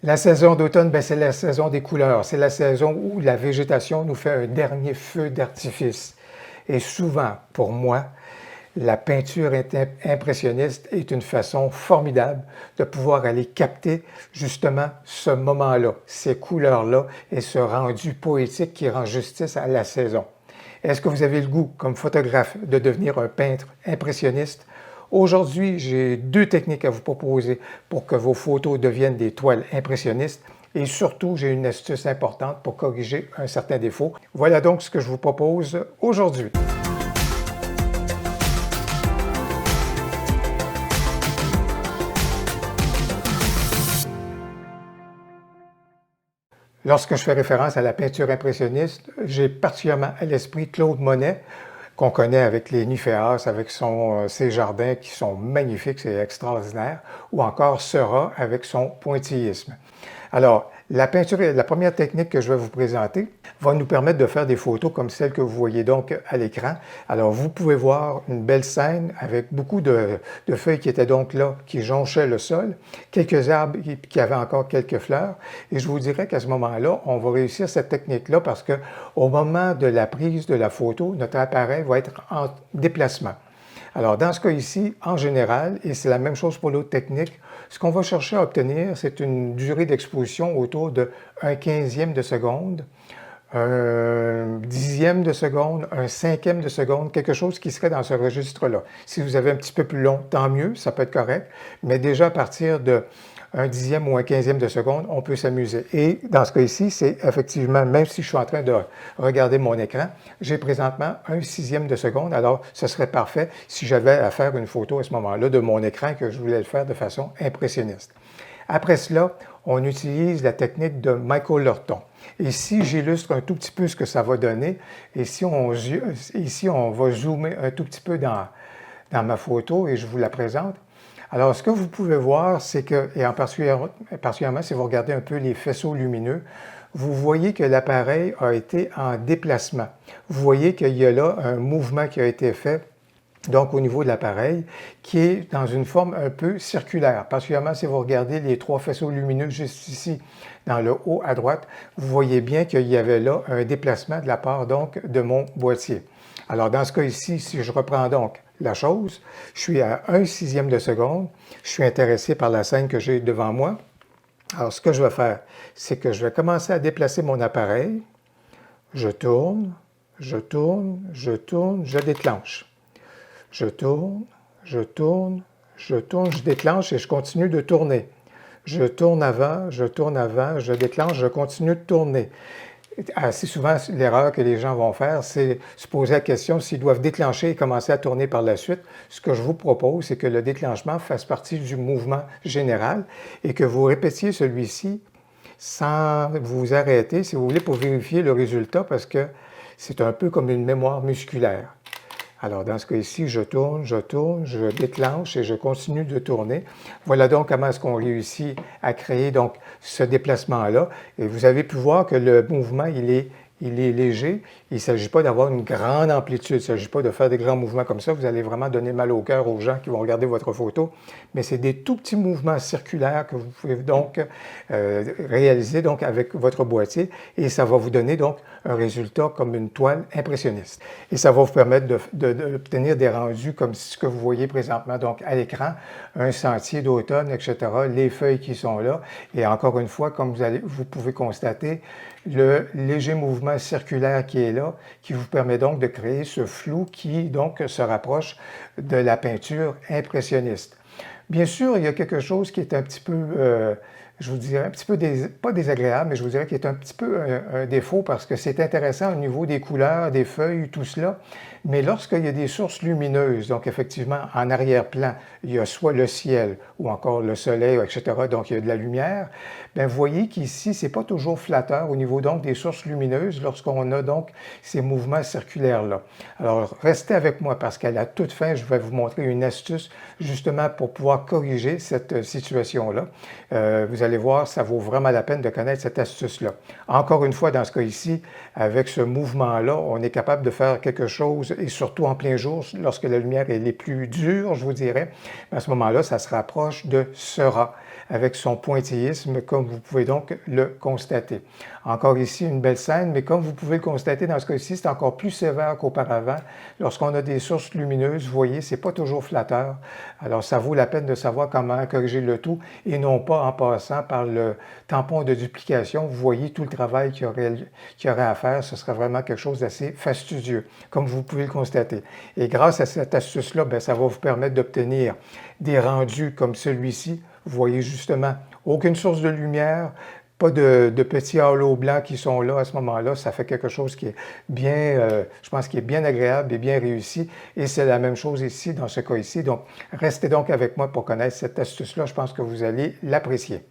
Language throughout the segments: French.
La saison d'automne, c'est la saison des couleurs. C'est la saison où la végétation nous fait un dernier feu d'artifice. Et souvent, pour moi, la peinture impressionniste est une façon formidable de pouvoir aller capter justement ce moment-là, ces couleurs-là et ce rendu poétique qui rend justice à la saison. Est-ce que vous avez le goût, comme photographe, de devenir un peintre impressionniste? Aujourd'hui, j'ai deux techniques à vous proposer pour que vos photos deviennent des toiles impressionnistes et surtout, j'ai une astuce importante pour corriger un certain défaut. Voilà donc ce que je vous propose aujourd'hui. Lorsque je fais référence à la peinture impressionniste, j'ai particulièrement à l'esprit Claude Monet, qu'on connaît avec les Nymphéas, avec ses jardins qui sont magnifiques, c'est extraordinaire, ou encore Seurat avec son pointillisme. Alors, la première technique que je vais vous présenter va nous permettre de faire des photos comme celle que vous voyez donc à l'écran. Alors, vous pouvez voir une belle scène avec beaucoup de feuilles qui étaient donc là, qui jonchaient le sol, quelques arbres qui avaient encore quelques fleurs. Et je vous dirais qu'à ce moment-là, on va réussir cette technique-là parce qu'au moment de la prise de la photo, notre appareil va être en déplacement. Alors, dans ce cas ici, en général, et c'est la même chose pour l'autre technique, ce qu'on va chercher à obtenir, c'est une durée d'exposition autour de 1/15e de seconde, 1/10e de seconde, 1/5e de seconde, quelque chose qui serait dans ce registre-là. Si vous avez un petit peu plus long, tant mieux, ça peut être correct, mais déjà à partir de 1/10e ou 1/15e de seconde, on peut s'amuser. Et dans ce cas ici, c'est effectivement, même si je suis en train de regarder mon écran, j'ai présentement 1/6e de seconde, alors ce serait parfait si j'avais à faire une photo à ce moment-là de mon écran que je voulais le faire de façon impressionniste. Après cela, on utilise la technique de Michael Lurton. Ici, j'illustre un tout petit peu ce que ça va donner. Et ici, on va zoomer un tout petit peu dans ma photo et je vous la présente. Alors, ce que vous pouvez voir, c'est que, et particulièrement si vous regardez un peu les faisceaux lumineux, vous voyez que l'appareil a été en déplacement. Vous voyez qu'il y a là un mouvement qui a été fait, donc au niveau de l'appareil, qui est dans une forme un peu circulaire. Particulièrement si vous regardez les trois faisceaux lumineux juste ici, dans le haut à droite, vous voyez bien qu'il y avait là un déplacement de la part donc de mon boîtier. Alors, dans ce cas ici, si je reprends donc la chose, je suis à 1/6e de seconde, je suis intéressé par la scène que j'ai devant moi. Alors, ce que je vais faire, c'est que je vais commencer à déplacer mon appareil, je tourne, je tourne, je tourne, je déclenche. Je tourne, je tourne, je tourne, je déclenche et je continue de tourner. Je tourne avant, je déclenche, je continue de tourner. Assez souvent, l'erreur que les gens vont faire, c'est se poser la question s'ils doivent déclencher et commencer à tourner par la suite. Ce que je vous propose, c'est que le déclenchement fasse partie du mouvement général et que vous répétiez celui-ci sans vous arrêter, si vous voulez, pour vérifier le résultat, parce que c'est un peu comme une mémoire musculaire. Alors, dans ce cas ici, je tourne, je déclenche et je continue de tourner. Voilà donc comment est-ce qu'on réussit à créer donc ce déplacement-là. Et vous avez pu voir que le mouvement, il est léger. Il ne s'agit pas d'avoir une grande amplitude. Il ne s'agit pas de faire des grands mouvements comme ça. Vous allez vraiment donner mal au cœur aux gens qui vont regarder votre photo. Mais c'est des tout petits mouvements circulaires que vous pouvez donc réaliser donc avec votre boîtier. Et ça va vous donner donc un résultat comme une toile impressionniste. Et ça va vous permettre d'obtenir des rendus comme ce que vous voyez présentement donc à l'écran, un sentier d'automne, etc., les feuilles qui sont là. Et encore une fois, comme vous pouvez constater, le léger mouvement circulaire qui est là, qui vous permet donc de créer ce flou qui donc se rapproche de la peinture impressionniste. Bien sûr, il y a quelque chose qui est un petit peu, je vous dirais, un petit peu, pas désagréable, mais je vous dirais qu'il est un petit peu un défaut parce que c'est intéressant au niveau des couleurs, des feuilles, tout cela. Mais lorsqu'il y a des sources lumineuses, donc effectivement, en arrière-plan, il y a soit le ciel ou encore le soleil, etc., donc il y a de la lumière, bien, vous voyez qu'ici, ce n'est pas toujours flatteur au niveau donc des sources lumineuses lorsqu'on a donc ces mouvements circulaires-là. Alors, restez avec moi parce qu'à la toute fin, je vais vous montrer une astuce justement pour pouvoir corriger cette situation-là. Vous allez allez voir, ça vaut vraiment la peine de connaître cette astuce-là. Encore une fois, dans ce cas ici, avec ce mouvement-là, on est capable de faire quelque chose, et surtout en plein jour, lorsque la lumière elle est plus dure, je vous dirais, à ce moment-là, ça se rapproche de Seurat, avec son pointillisme, comme vous pouvez donc le constater. Encore ici, une belle scène, mais comme vous pouvez le constater, dans ce cas-ci, c'est encore plus sévère qu'auparavant. Lorsqu'on a des sources lumineuses, vous voyez, c'est pas toujours flatteur. Alors, ça vaut la peine de savoir comment corriger le tout, et non pas en passant par le tampon de duplication. Vous voyez tout le travail qu'il y aurait à faire. Ce serait vraiment quelque chose d'assez fastidieux, comme vous pouvez le constater. Et grâce à cette astuce-là, ça va vous permettre d'obtenir des rendus comme celui-ci. Vous voyez justement aucune source de lumière, pas de petits halos blancs qui sont là à ce moment-là. Ça fait quelque chose qui est bien, je pense, qui est bien agréable et bien réussi. Et c'est la même chose ici, dans ce cas ici. Donc, restez donc avec moi pour connaître cette astuce-là. Je pense que vous allez l'apprécier.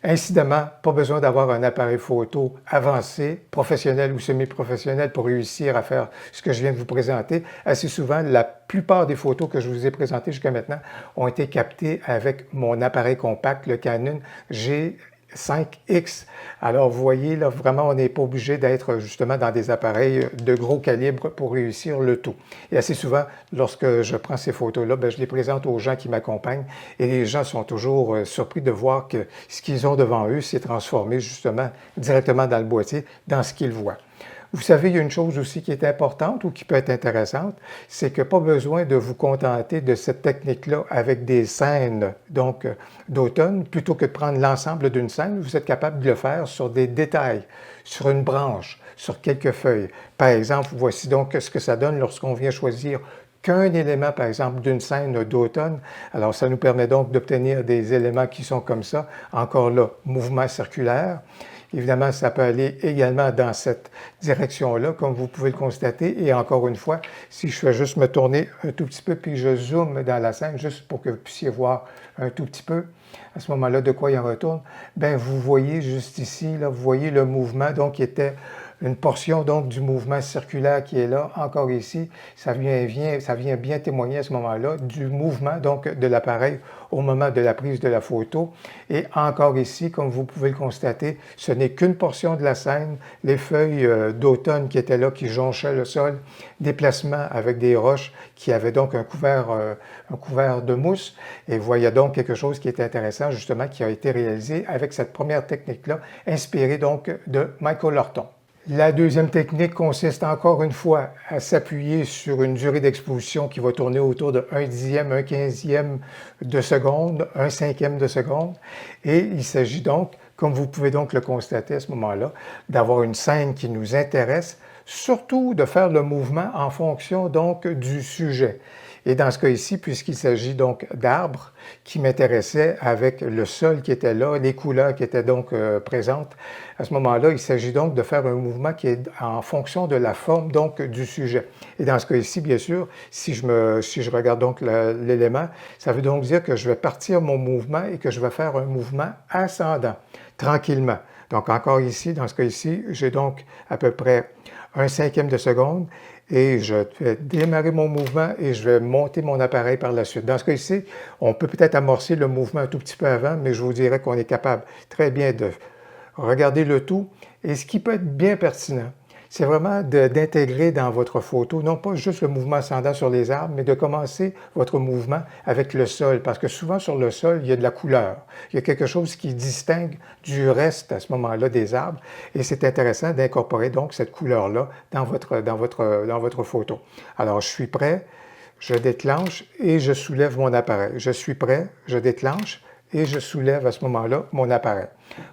Incidemment, pas besoin d'avoir un appareil photo avancé, professionnel ou semi-professionnel pour réussir à faire ce que je viens de vous présenter. Assez souvent, la plupart des photos que je vous ai présentées jusqu'à maintenant ont été captées avec mon appareil compact, le Canon G5X. Alors, vous voyez, là, vraiment, on n'est pas obligé d'être justement dans des appareils de gros calibre pour réussir le tout. Et assez souvent, lorsque je prends ces photos-là, je les présente aux gens qui m'accompagnent et les gens sont toujours surpris de voir que ce qu'ils ont devant eux s'est transformé justement directement dans le boîtier, dans ce qu'ils voient. Vous savez, il y a une chose aussi qui est importante ou qui peut être intéressante, c'est que pas besoin de vous contenter de cette technique-là avec des scènes donc d'automne, plutôt que de prendre l'ensemble d'une scène, vous êtes capable de le faire sur des détails, sur une branche, sur quelques feuilles. Par exemple, voici donc ce que ça donne lorsqu'on vient choisir qu'un élément, par exemple, d'une scène d'automne. Alors, ça nous permet donc d'obtenir des éléments qui sont comme ça. Encore là, mouvement circulaire. Évidemment, ça peut aller également dans cette direction-là, comme vous pouvez le constater. Et encore une fois, si je fais juste me tourner un tout petit peu, puis je zoome dans la scène, juste pour que vous puissiez voir un tout petit peu, à ce moment-là, de quoi il en retourne, vous voyez juste ici, là, vous voyez le mouvement, donc, qui était une portion donc du mouvement circulaire qui est là, encore ici, ça vient bien témoigner à ce moment-là du mouvement donc de l'appareil au moment de la prise de la photo. Et encore ici, comme vous pouvez le constater, ce n'est qu'une portion de la scène, les feuilles d'automne qui étaient là, qui jonchaient le sol, déplacement avec des roches qui avaient donc un couvert de mousse. Et vous voyez donc quelque chose qui est intéressant, justement, qui a été réalisé avec cette première technique-là, inspirée donc de Michael Lorton. La deuxième technique consiste encore une fois à s'appuyer sur une durée d'exposition qui va tourner autour de 1/10, 1/15 de seconde, 1/5 de seconde. Et il s'agit donc, comme vous pouvez donc le constater à ce moment-là, d'avoir une scène qui nous intéresse, surtout de faire le mouvement en fonction donc du sujet. Et dans ce cas ici, puisqu'il s'agit donc d'arbres qui m'intéressaient avec le sol qui était là, les couleurs qui étaient donc présentes, à ce moment-là, il s'agit donc de faire un mouvement qui est en fonction de la forme donc du sujet. Et dans ce cas ici, bien sûr, si je regarde donc l'élément, ça veut donc dire que je vais partir mon mouvement et que je vais faire un mouvement ascendant, tranquillement. Donc encore ici, dans ce cas ici, j'ai donc à peu près 1/5 de seconde et je vais démarrer mon mouvement et je vais monter mon appareil par la suite. Dans ce cas ici, on peut peut-être amorcer le mouvement un tout petit peu avant, mais je vous dirais qu'on est capable très bien de regarder le tout. Et ce qui peut être bien pertinent, c'est vraiment d'intégrer dans votre photo, non pas juste le mouvement ascendant sur les arbres, mais de commencer votre mouvement avec le sol, parce que souvent sur le sol, il y a de la couleur. Il y a quelque chose qui distingue du reste à ce moment-là des arbres, et c'est intéressant d'incorporer donc cette couleur-là dans votre photo. Alors, je suis prêt, je déclenche et je soulève mon appareil. Je suis prêt, je déclenche et je soulève à ce moment-là mon appareil.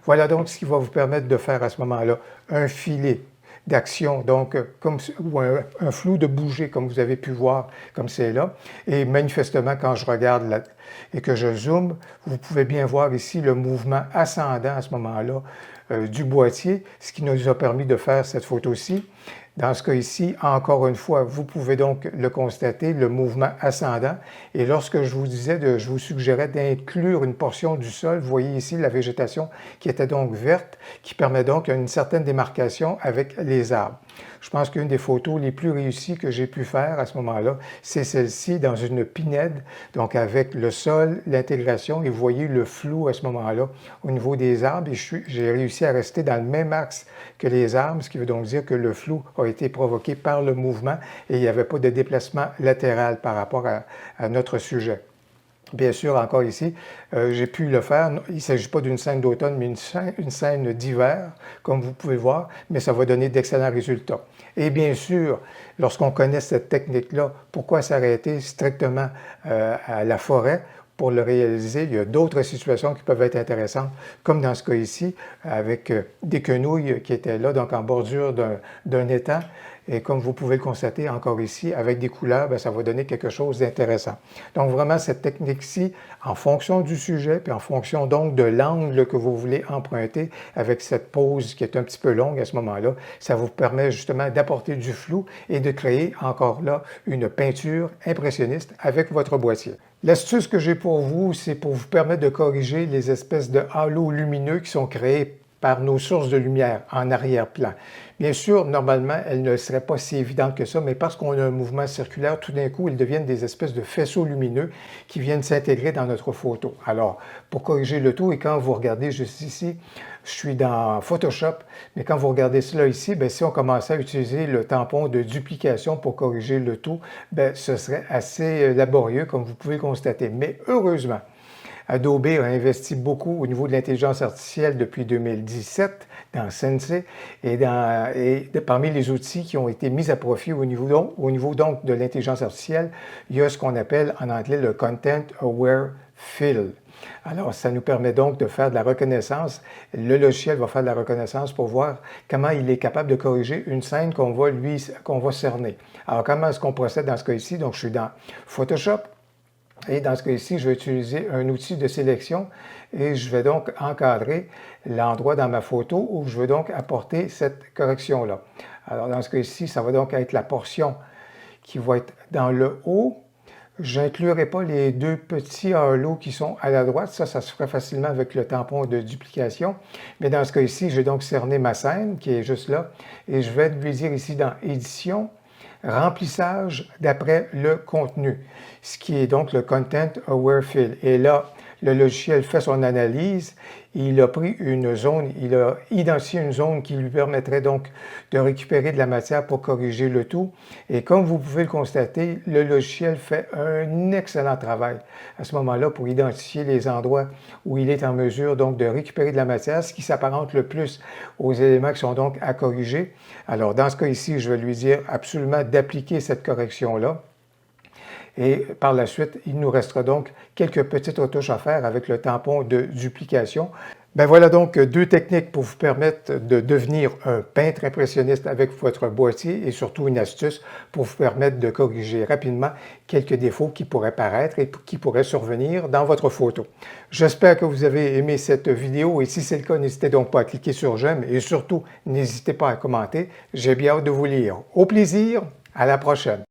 Voilà donc ce qui va vous permettre de faire à ce moment-là un filet d'action, donc ou un flou de bouger, comme vous avez pu voir, comme c'est là. Et manifestement, quand je regarde là, et que je zoome, vous pouvez bien voir ici le mouvement ascendant à ce moment-là du boîtier, ce qui nous a permis de faire cette photo-ci. Dans ce cas ici, encore une fois, vous pouvez donc le constater, le mouvement ascendant. Et lorsque je vous disais, je vous suggérais d'inclure une portion du sol, vous voyez ici la végétation qui était donc verte, qui permet donc une certaine démarcation avec les arbres. Je pense qu'une des photos les plus réussies que j'ai pu faire à ce moment-là, c'est celle-ci dans une pinède, donc avec le sol, l'intégration, et vous voyez le flou à ce moment-là au niveau des arbres, et j'ai réussi à rester dans le même axe que les arbres, ce qui veut donc dire que le flou a été provoqué par le mouvement et il n'y avait pas de déplacement latéral par rapport à notre sujet. Bien sûr, encore ici, j'ai pu le faire. Il ne s'agit pas d'une scène d'automne, mais une scène d'hiver, comme vous pouvez voir, mais ça va donner d'excellents résultats. Et bien sûr, lorsqu'on connaît cette technique-là, pourquoi s'arrêter strictement à la forêt? Pour le réaliser, il y a d'autres situations qui peuvent être intéressantes, comme dans ce cas ici, avec des quenouilles qui étaient là, donc en bordure d'un étang. Et comme vous pouvez le constater encore ici, avec des couleurs, bien, ça va donner quelque chose d'intéressant. Donc vraiment, cette technique-ci, en fonction du sujet, puis en fonction donc de l'angle que vous voulez emprunter, avec cette pose qui est un petit peu longue à ce moment-là, ça vous permet justement d'apporter du flou et de créer encore là une peinture impressionniste avec votre boîtier. L'astuce que j'ai pour vous, c'est pour vous permettre de corriger les espèces de halos lumineux qui sont créés par nos sources de lumière en arrière-plan. Bien sûr, normalement, elles ne seraient pas si évidentes que ça, mais parce qu'on a un mouvement circulaire, tout d'un coup, ils deviennent des espèces de faisceaux lumineux qui viennent s'intégrer dans notre photo. Alors, pour corriger le tout, et quand vous regardez juste ici, je suis dans Photoshop, mais quand vous regardez cela ici, bien, si on commençait à utiliser le tampon de duplication pour corriger le tout, bien, ce serait assez laborieux, comme vous pouvez le constater. Mais heureusement, Adobe a investi beaucoup au niveau de l'intelligence artificielle depuis 2017 dans Sensei et parmi les outils qui ont été mis à profit au niveau donc de l'intelligence artificielle, il y a ce qu'on appelle en anglais le Content Aware Fill. Alors, ça nous permet donc de faire de la reconnaissance. Le logiciel va faire de la reconnaissance pour voir comment il est capable de corriger une scène qu'on va cerner. Alors, comment est-ce qu'on procède dans ce cas ici? Donc, je suis dans Photoshop. Et dans ce cas-ci, je vais utiliser un outil de sélection et je vais donc encadrer l'endroit dans ma photo où je veux donc apporter cette correction-là. Alors, dans ce cas-ci, ça va donc être la portion qui va être dans le haut. Je n'inclurai pas les deux petits halos qui sont à la droite. Ça se ferait facilement avec le tampon de duplication. Mais dans ce cas-ci, je vais donc cerner ma scène qui est juste là et je vais lui dire ici dans Édition, remplissage d'après le contenu, ce qui est donc le Content Aware Fill. Et là, le logiciel fait son analyse, il a pris une zone, il a identifié une zone qui lui permettrait donc de récupérer de la matière pour corriger le tout. Et comme vous pouvez le constater, le logiciel fait un excellent travail à ce moment-là pour identifier les endroits où il est en mesure donc de récupérer de la matière, ce qui s'apparente le plus aux éléments qui sont donc à corriger. Alors dans ce cas ici, je vais lui dire absolument d'appliquer cette correction-là. Et par la suite, il nous restera donc quelques petites retouches à faire avec le tampon de duplication. Ben voilà donc deux techniques pour vous permettre de devenir un peintre impressionniste avec votre boîtier et surtout une astuce pour vous permettre de corriger rapidement quelques défauts qui pourraient paraître et qui pourraient survenir dans votre photo. J'espère que vous avez aimé cette vidéo et si c'est le cas, n'hésitez donc pas à cliquer sur j'aime et surtout n'hésitez pas à commenter. J'ai bien hâte de vous lire. Au plaisir, à la prochaine!